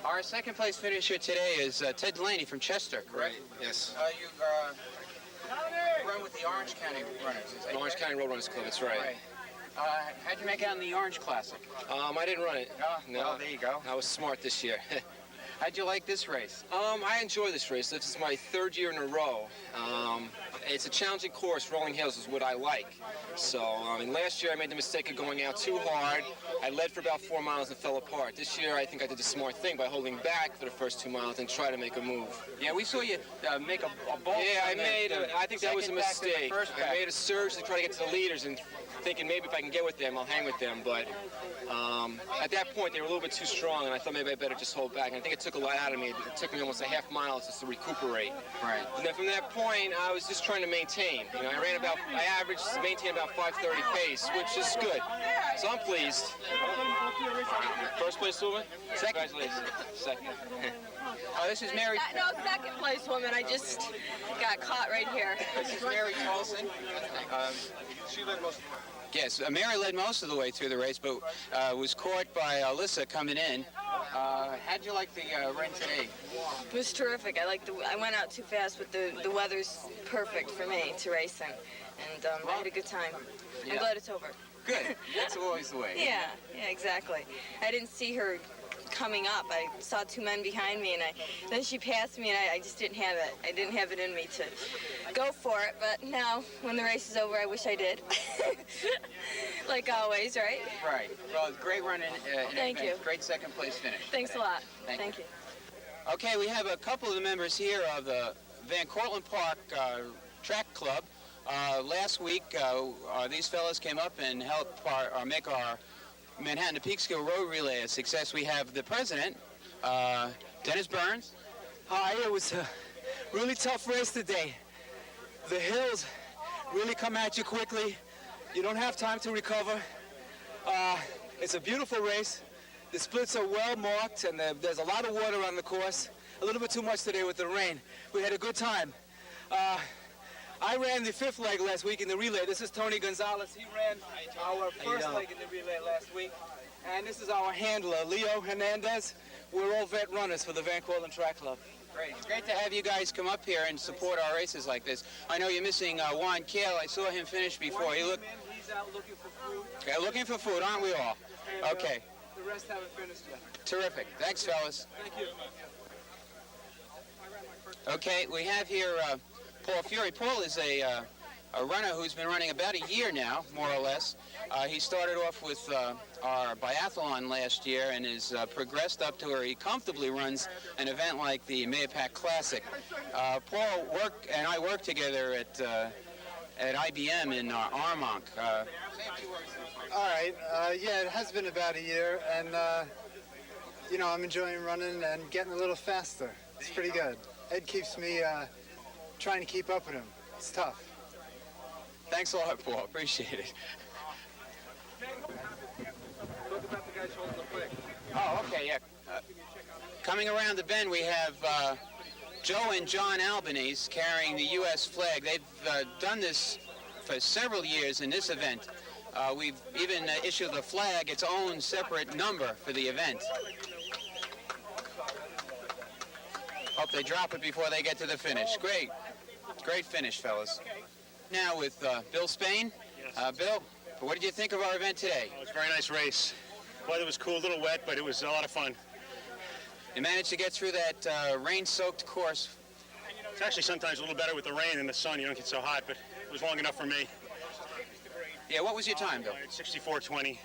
Our second place finisher today is Ted Delaney from Chester, correct? Yes. You run with the Orange County Runners. Orange County Road Runners Club, that's right. How'd you make out in the Orange Classic? I didn't run it. No. Well, there you go. I was smart this year. How'd you like this race? I enjoy this race. This is my third year in a row. It's a challenging course. Rolling Hills is what I like. So, last year I made the mistake of going out too hard. I led for about 4 miles and fell apart. This year I think I did the smart thing by holding back for the first 2 miles and try to make a move. Yeah, we saw you make a ball. Yeah, I think that was a mistake. I made a surge to try to get to the leaders and thinking maybe if I can get with them, I'll hang with them. But at that point, they were a little bit too strong, and I thought maybe I better just hold back. And I think it took a lot out of me. It took me almost a half mile just to recuperate. Right. And then from that point, I was just trying to maintain. I averaged, maintained about 5:30 pace, which is good. So I'm pleased. First place woman? Second. Congratulations. Second. This is Mary. No, second place woman. I just got caught right here. This is Mary Tolson. She led most of the way. Yes, Mary led most of the way through the race, but was caught by Alyssa coming in. How'd you like the run today? It was terrific. I went out too fast, but the weather's perfect for me to race in, and I had a good time. Yeah. I'm glad it's over. Good. That's always the way. Yeah, exactly. I didn't see her coming up. I saw two men behind me, and then she passed me, and I just didn't have it. I didn't have it in me to go for it, but now, when the race is over, I wish I did. Like always, right? Right. Well, great run in Thank you. Great second place finish. Thanks a lot. Thank you. Okay, we have a couple of the members here of the Van Cortlandt Park Track Club. Last week, these fellas came up and helped make our Manhattan to Peekskill Road Relay a success. We have the president, Dennis Burns. Hi, it was a really tough race today. The hills really come at you quickly. You don't have time to recover. It's a beautiful race. The splits are well marked, and there's a lot of water on the course. A little bit too much today with the rain. We had a good time. I ran the fifth leg last week in the relay. This is Tony Gonzalez. He ran our first leg in the relay last week. And this is our handler, Leo Hernandez. We're all vet runners for the Van Cortlandt Track Club. Great. It's great to have you guys come up here and support our races like this. I know you're missing Juan Kale. I saw him finish before. He's out looking for food. Okay, looking for food, aren't we all? And, okay. The rest haven't finished yet. Terrific. Thanks, fellas. Thank you. Okay, we have here Paul Fury. Paul is a runner who's been running about a year now, more or less. He started off with our biathlon last year and has progressed up to where he comfortably runs an event like the Mahopac Classic. Paul and I work together at IBM in Armonk. All right. Yeah, it has been about a year, and you know, I'm enjoying running and getting a little faster. It's pretty good. Ed keeps me trying to keep up with him. It's tough. Thanks a lot, Paul. Appreciate it. Oh, okay, yeah. Coming around the bend, we have Joe and John Albanese carrying the U.S. flag. They've done this for several years in this event. We've even issued the flag its own separate number for the event. Hope they drop it before they get to the finish. Great. Great finish, fellas. Now with Bill Spain. Bill, what did you think of our event today? It was a very nice race. Weather was cool, a little wet, but it was a lot of fun. You managed to get through that rain-soaked course. It's actually sometimes a little better with the rain and the sun. You don't get so hot, but it was long enough for me. Yeah, what was your time, Bill? 64:20.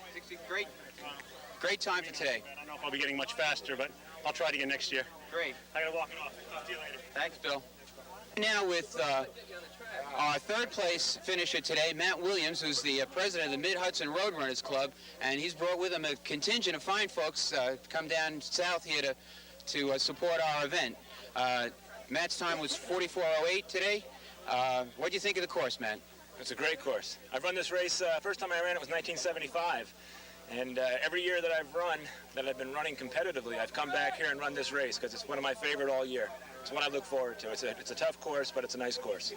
Great time for today. I don't know if I'll be getting much faster, but I'll try it again next year. Great. I gotta walk it off. Talk to you later. Thanks, Bill. Now with our third place finisher today, Matt Williams, who's the president of the Mid-Hudson Roadrunners Club, and he's brought with him a contingent of fine folks come down south here to support our event. Matt's time was 44:08 today. What do you think of the course, Matt? It's a great course. I've run this race, first time I ran it was 1975. And every year that I've run, that I've been running competitively, I've come back here and run this race because it's one of my favorite all year. It's one I look forward to. It's a tough course, but it's a nice course.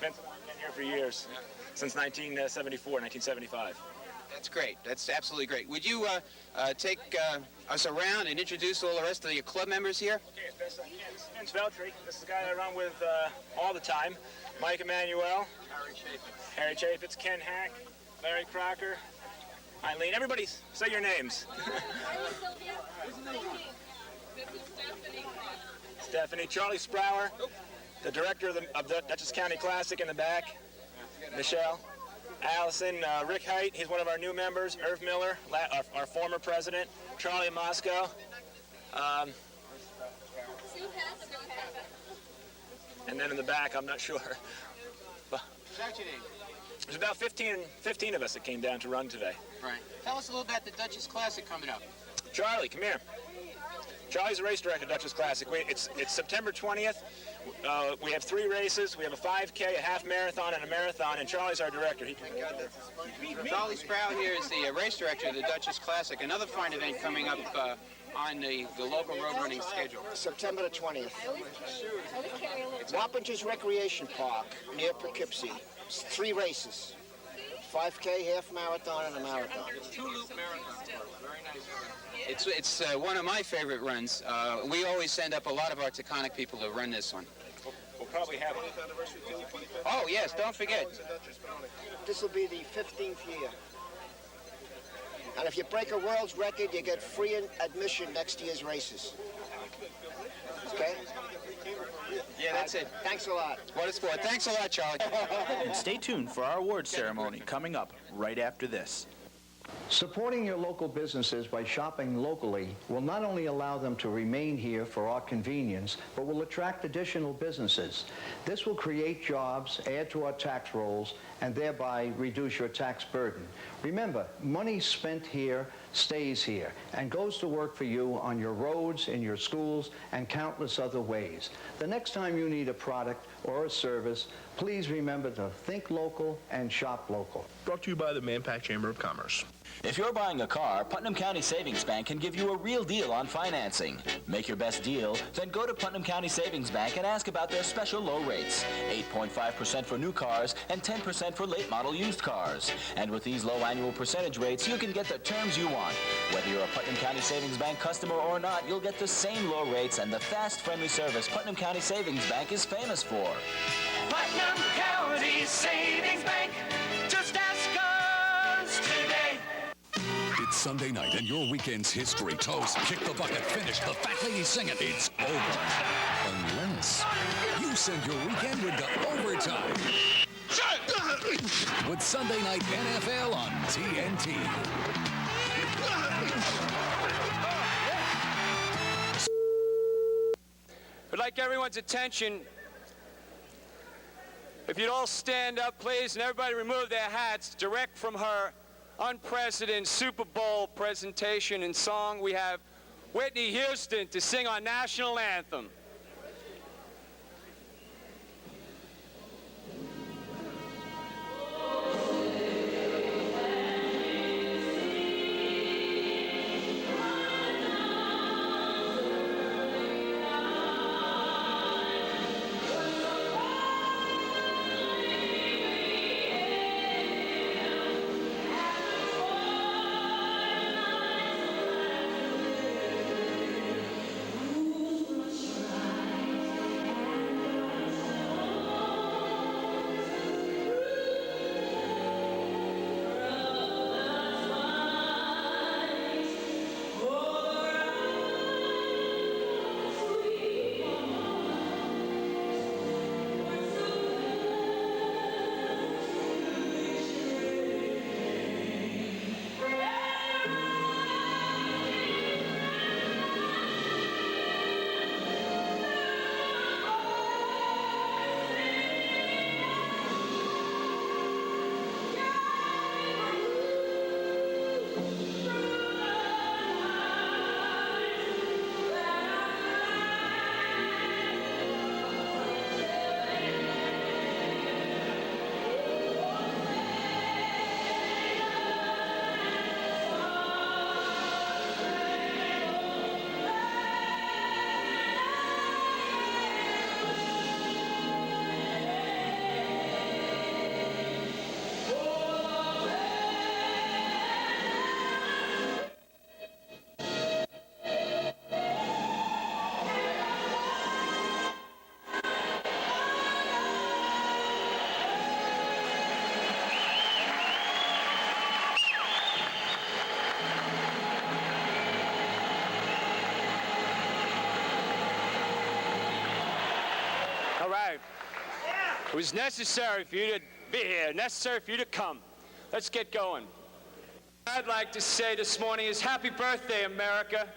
Been here for years, since 1974, 1975. That's great. That's absolutely great. Would you take us around and introduce all the rest of your club members here? Okay, as best I can. This is Vince Veltri. This is the guy I run with all the time. Mike Emanuel. Harry Chaffetz. Ken Hack. Larry Crocker. Eileen. Everybody say your names. Stephanie. Charlie Sprower. The director of the Dutchess County Classic in the back. Michelle. Allison, Rick Height, he's one of our new members. Irv Miller, our former president. Charlie Moscow. And then in the back, I'm not sure. There's about 15 of us that came down to run today. Right. Tell us a little about the Dutchess Classic coming up. Charlie, come here. Charlie's the race director of Dutchess Classic. It's September 20th. We have 3 races. We have a 5K, a half marathon, and a marathon, and Charlie's our director. Charlie Sproul here is the race director of the Dutchess Classic. Another fine event coming up on the local road running schedule. September the 20th. Wappingers Recreation Park near Poughkeepsie. 3 races. 5K, half marathon, and a marathon. Two-loop marathon. Very nice. It's one of my favorite runs. We always send up a lot of our Taconic people to run this one. We'll probably have... Oh, yes, don't forget. This will be the 15th year. And if you break a world's record, you get free admission next year's races. Okay? Yeah, that's it. Thanks a lot. What a sport. Thanks a lot, Charlie. And stay tuned for our awards ceremony coming up right after this. Supporting your local businesses by shopping locally will not only allow them to remain here for our convenience, but will attract additional businesses. This will create jobs, add to our tax rolls, and thereby reduce your tax burden. Remember, money spent here stays here and goes to work for you on your roads, in your schools, and countless other ways. The next time you need a product or a service, please remember to think local and shop local. Brought to you by the Mahopac Chamber of Commerce. If you're buying a car, Putnam County Savings Bank can give you a real deal on financing. Make your best deal, then go to Putnam County Savings Bank and ask about their special low rates. 8.5% for new cars and 10% for late model used cars. And with these low annual percentage rates, you can get the terms you want. Whether you're a Putnam County Savings Bank customer or not, you'll get the same low rates and the fast, friendly service Putnam County Savings Bank is famous for. Putnam County Savings Bank. Just ask us today. It's Sunday night and your weekend's history. Toast, kick the bucket, finish. The fat lady singing. It's over. Unless you send your weekend with the overtime. With Sunday Night NFL on TNT. I'd like everyone's attention. If you'd all stand up, please, and everybody remove their hats. Direct from her unprecedented Super Bowl presentation and song, we have Whitney Houston to sing our national anthem. All right. It was necessary for you to be here, necessary for you to come. Let's get going. I'd like to say this morning is happy birthday, America.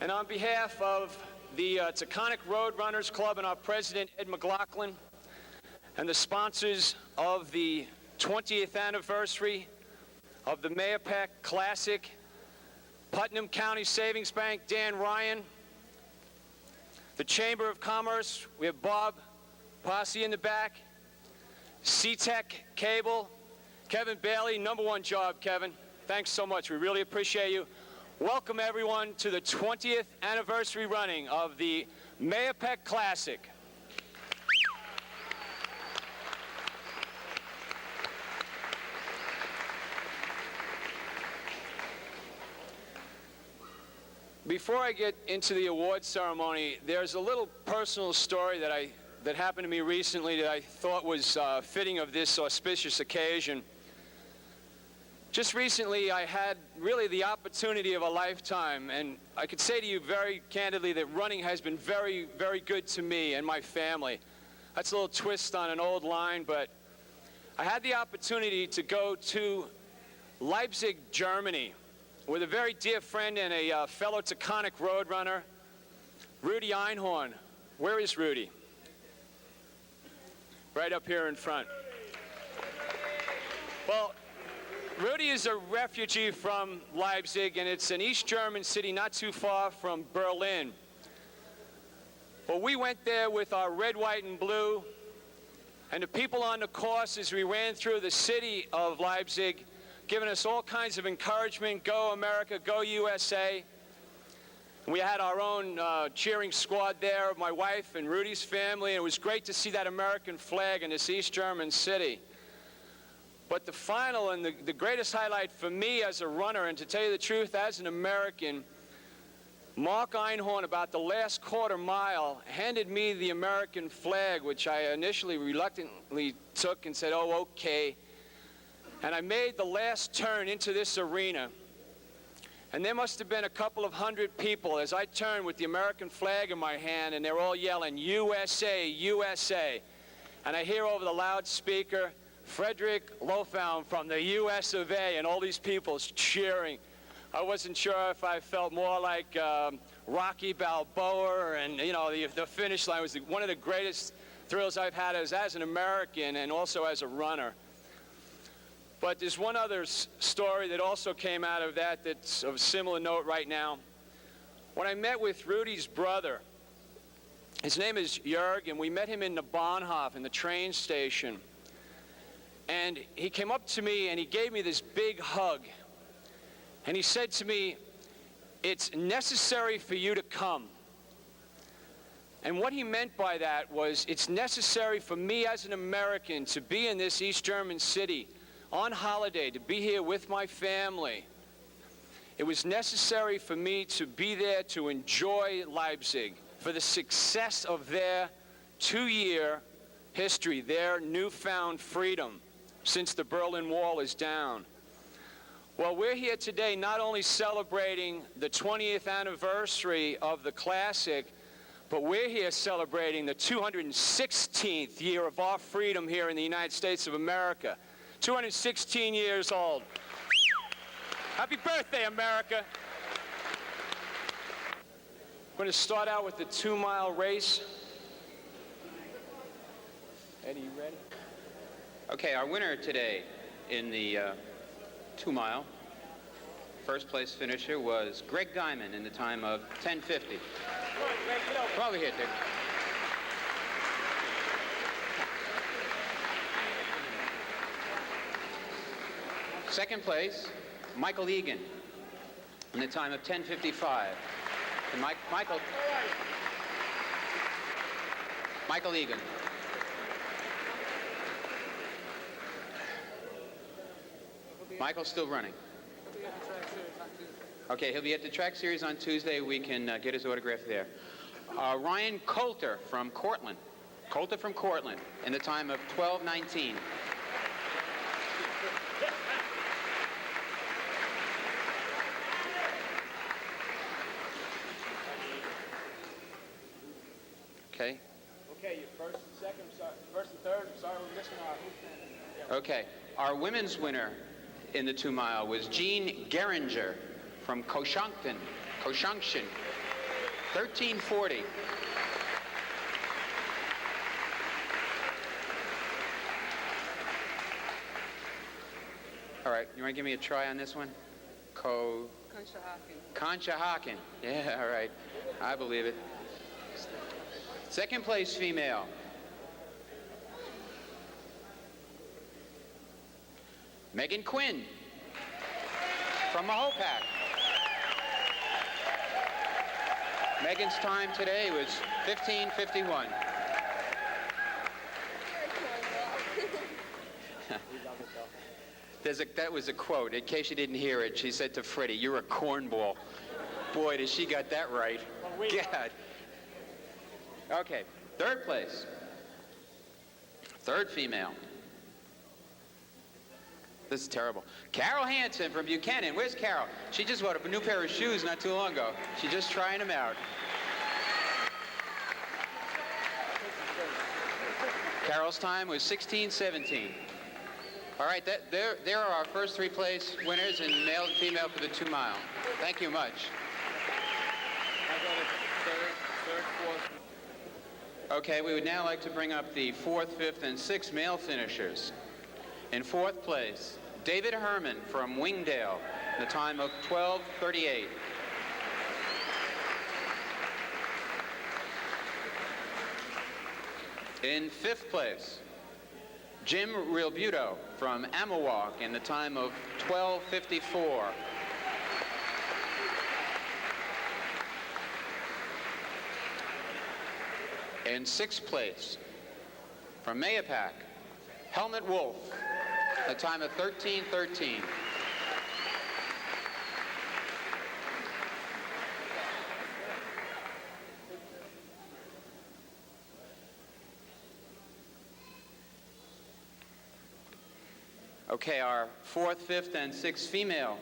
And on behalf of the Taconic Roadrunners Club and our president, Ed McLaughlin, and the sponsors of the 20th anniversary of the Mahopac Classic, Putnam County Savings Bank, Dan Ryan, the Chamber of Commerce, we have Bob Posse in the back, C-Tech Cable, Kevin Bailey, #1 job, Kevin. Thanks so much. We really appreciate you. Welcome, everyone, to the 20th anniversary running of the Mahopac Classic. Before I get into the award ceremony, there's a little personal story that happened to me recently that I thought was fitting of this auspicious occasion. Just recently, I had really the opportunity of a lifetime, and I could say to you very candidly that running has been very, very good to me and my family. That's a little twist on an old line, but I had the opportunity to go to Leipzig, Germany, with a very dear friend and a fellow Taconic Roadrunner, Rudy Einhorn. Where is Rudy? Right up here in front. Well, Rudy is a refugee from Leipzig, and it's an East German city not too far from Berlin. Well, we went there with our red, white, and blue, and the people on the course as we ran through the city of Leipzig, giving us all kinds of encouragement. Go America, go USA. And we had our own cheering squad there, my wife and Rudy's family, and it was great to see that American flag in this East German city. But the final and the greatest highlight for me as a runner, and to tell you the truth, as an American, Mark Einhorn, about the last quarter mile, handed me the American flag, which I initially reluctantly took and said, oh, okay. And I made the last turn into this arena. And there must have been a couple of hundred people as I turned with the American flag in my hand, and they're all yelling, USA, USA. And I hear over the loudspeaker, Frederick Lofbaum from the US of A, and all these people cheering. I wasn't sure if I felt more like Rocky Balboa, and you know, the finish line was one of the greatest thrills I've had as an American and also as a runner. But there's one other story that also came out of that that's of a similar note right now. When I met with Rudy's brother, his name is Jörg, and we met him in the Bahnhof, in the train station. And he came up to me and he gave me this big hug. And he said to me, it's necessary for you to come. And what he meant by that was, it's necessary for me as an American to be in this East German city on holiday, to be here with my family. It was necessary for me to be there to enjoy Leipzig, for the success of their 2-year history, their newfound freedom since the Berlin Wall is down. Well, we're here today not only celebrating the 20th anniversary of the Classic, but we're here celebrating the 216th year of our freedom here in the United States of America. 216 years old. Happy birthday, America. We're going to start out with the 2-mile race. Eddie, you ready? Okay, our winner today in the 2-mile, first place finisher was Greg Diamond in the time of 10:50. Come over here, Dick. Second place, Michael Egan, in the time of 10:55. And Michael Egan. Michael's still running. Okay, he'll be at the track series on Tuesday. We can get his autograph there. Ryan Coulter from Cortland. Coulter from Cortland, in the time of 12:19. Okay. Okay, your first and second, first and third, sorry we're missing our... Okay, our women's winner in the 2-mile was Jean Geringer from Koshankton, 13:40. All right, you want to give me a try on this one? Conshohocken. Yeah, all right. I believe it. Second place female. Megan Quinn from Mahopac. Megan's time today was 15:51. That was a quote. In case you didn't hear it, she said to Freddie, "You're a cornball." Boy, does she got that right. God. Okay, third place. Third female. This is terrible. Carol Hansen from Buchanan. Where's Carol? She just bought a new pair of shoes not too long ago. She's just trying them out. Carol's time was 16:17. All right, there are our first 3 place winners in male and female for the 2-mile. Thank you much. Okay, we would now like to bring up the 4th, 5th, and 6th male finishers. In 4th place, David Herman from Wingdale, the time of 12:38. In 5th place, Jim Realbuto from Amawalk, in the time of 12:54. In 6th place, from Mahopac, Helmut Wolf, a time of 13:13. Okay, our 4th, 5th, and 6th female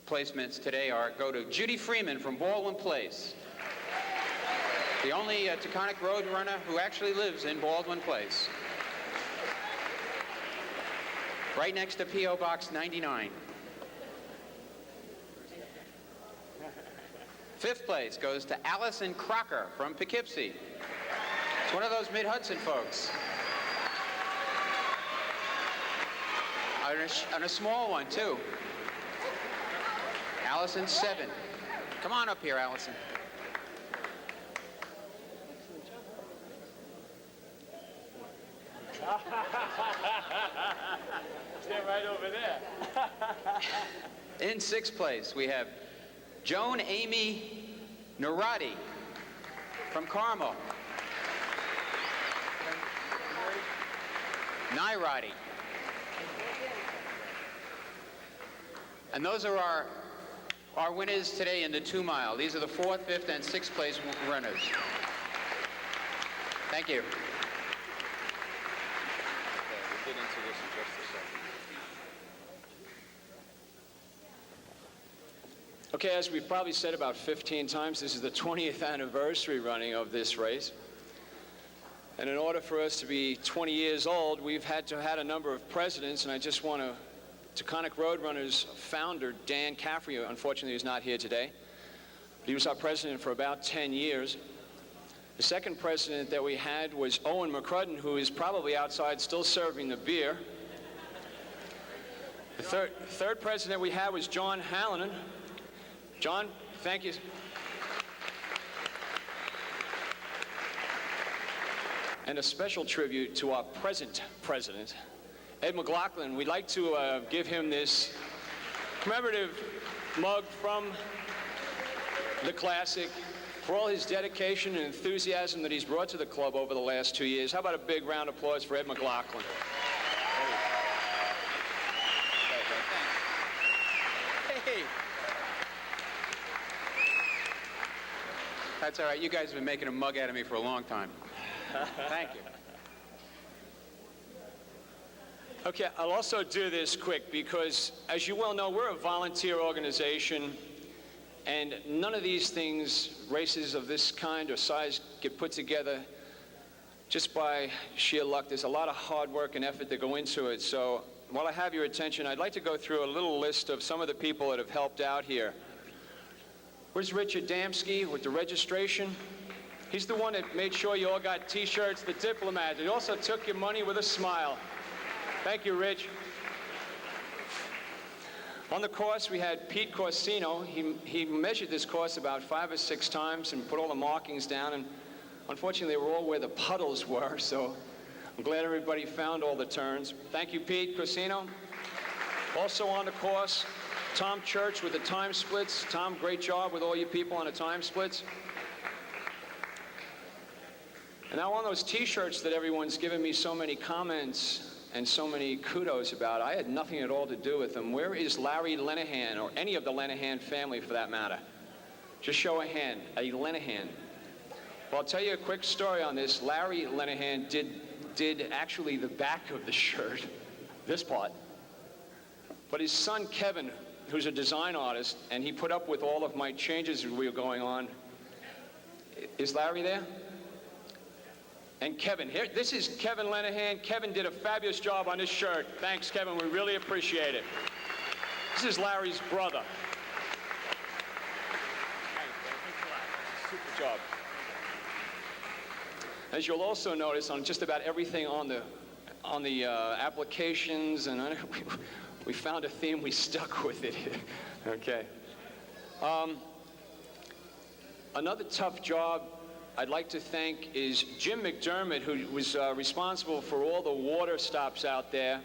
placements today go to Judy Freeman from Baldwin Place. The only Taconic Road runner who actually lives in Baldwin Place. Right next to P.O. Box 99. 5th place goes to Allison Crocker from Poughkeepsie. It's one of those Mid-Hudson folks. And a small one, too. Allison 7. Come on up here, Allison. Stand right over there. In 6th place, we have Joan Amy Narati from Carmel. Nairati. And those are our winners today in the 2-mile. These are the 4th, 5th, and 6th place runners. Thank you. We'll get into this in just a second. Okay, as we've probably said about 15 times, this is the 20th anniversary running of this race. And in order for us to be 20 years old, we've had to had a number of presidents, and I just want to, Taconic Roadrunners founder, Dan Caffrey, unfortunately is not here today. He was our president for about 10 years. The second president that we had was Owen McCrudden, who is probably outside still serving the beer. The third president we had was John Hallinan. John, thank you. And a special tribute to our present president, Ed McLaughlin. We'd like to give him this commemorative mug from the Classic for all his dedication and enthusiasm that he's brought to the club over the last 2 years. How about a big round of applause for Ed McLaughlin? Hey. That's all right. You guys have been making a mug out of me for a long time. Thank you. Okay, I'll also do this quick because, as you well know, we're a volunteer organization, and none of these things, races of this kind or size, get put together just by sheer luck. There's a lot of hard work and effort that go into it. So while I have your attention, I'd like to go through a little list of some of the people that have helped out here. Where's Richard Damsky with the registration? He's the one that made sure you all got T-shirts, the diplomat. He also took your money with a smile. Thank you, Rich. On the course, we had Pete Corsino. He measured this course about 5 or 6 times and put all the markings down, and unfortunately, they were all where the puddles were, so I'm glad everybody found all the turns. Thank you, Pete Corsino. Also on the course, Tom Church with the time splits. Tom, great job with all you people on the time splits. And now on those T-shirts that everyone's given me so many comments and so many kudos about, I had nothing at all to do with them. Where is Larry Lenehan, or any of the Lenehan family for that matter? Just show a hand, a Lenehan. Well, I'll tell you a quick story on this. Larry Lenehan did actually the back of the shirt, this part. But his son, Kevin, who's a design artist, and he put up with all of my changes as we were going on. Is Larry there? And Kevin, here, this is Kevin Lenehan. Kevin did a fabulous job on this shirt. Thanks, Kevin, we really appreciate it. This is Larry's brother. Super job. As you'll also notice on just about everything on the applications, and we found a theme, we stuck with it. Okay. Another tough job I'd like to thank is Jim McDermott, who was responsible for all the water stops out there.